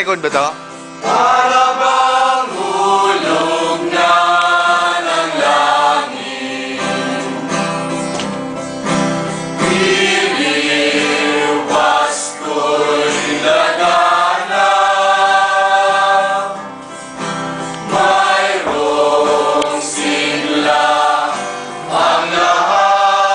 likod ba to? Para bang hulog na ng langit, iliwas ko'y lagana, mayroong sigla ang lahat,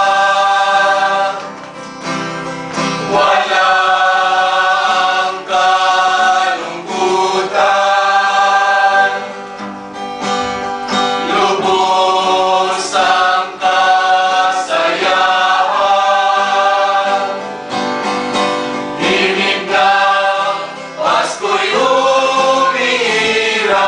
walang kalungkutan, lubos ang kasayahan, himig ng Pasko'y umiiral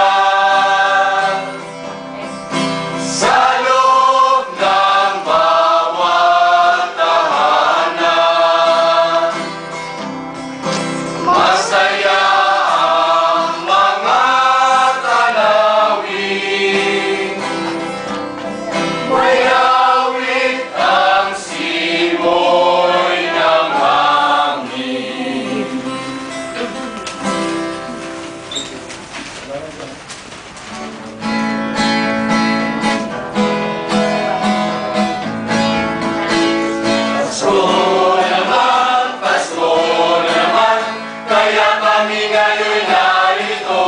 sa loob ng bawat tahanan. Masaya ang mga tanawin, may awit ang simoy ng hangin. Pasko naman, kaya kami ngayon narito,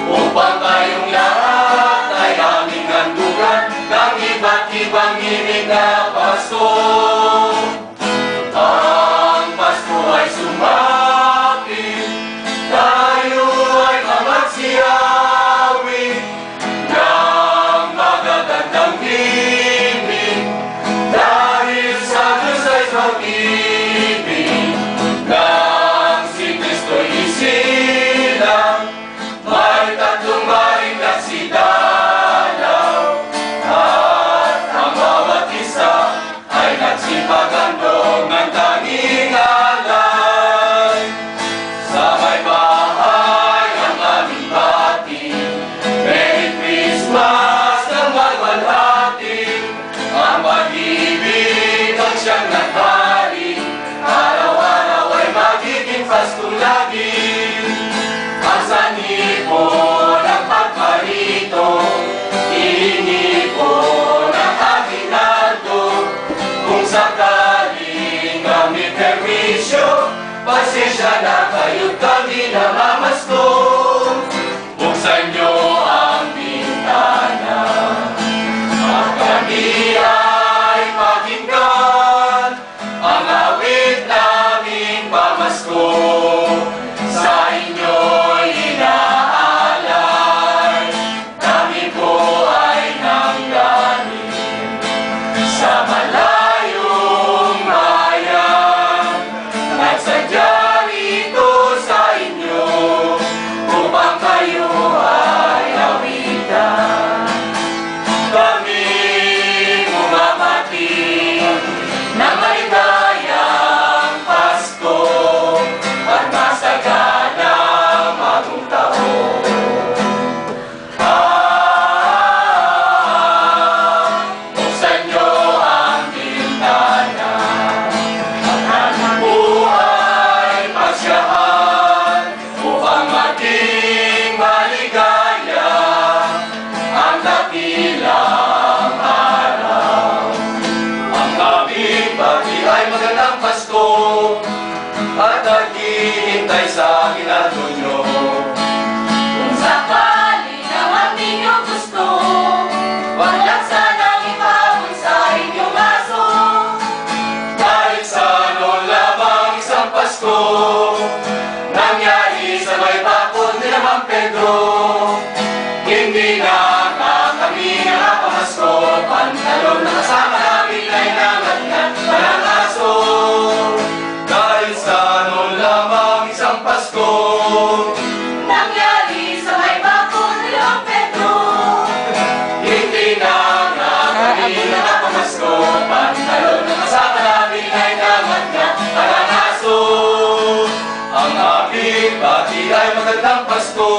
upang kayong lahat ay aming handugan ng iba't ibang himig na Pasko. Ang Pasko ay sumapit, tayo ay mamagsiyawin ng magagandang himig, dahil sa Diyos ay pag-ibig, nang si Kristo'y isilang, may tatlong maringat si Dalaw, at ang bawat isa ay nagsipaghandog ng tanging alay. Sa may bahay ang aming bati, Merry Christmas ng malwalhati, ang pag-ibig ang siyang naghari, araw-araw ay magiging Pasko lagi. Ang sanhipo ng pagparito, ihingi ko ng aginaldo, kung sakaling kami permisyo, pasensya na kayo't kami namamasko. Buksan niyo ang bintana at kami ay pakinggan ang awit naming pamasko. Sa inyo'y inaalay, kami po ay nanggaling sa malayong bayan, nagsadya rito sa inyo upang kayo ay awitan. Kami bumabati ng maligayang Pasko at masaganang bagong taon. Buksan niyo ang bintana at ang buhay pasyahan, upang maging maligaya ang dakilang araw. Ang aming bati ay magandang Pasko, at naghihintay sa ginaldo nyo. Kung sakali naman ninyo gusto, wag lang sanang ipawin sa inyong aso. Dahil sa noon lamang isang Pasko, nangyari sa may bakod ni Mang Pedro. Hindi na nga kami nakapamasko, pantalon na kasama namin ay nangat-ngat parang aso. Dahil sa noon lamang isang Pasko, Nangyari sa may bakod ni Mang Pedro. hindi na nga kami nakapamasko, pantalon na kasama namin ay nangat-ngat parang aso. Ang aming bati ay magandang Pasko.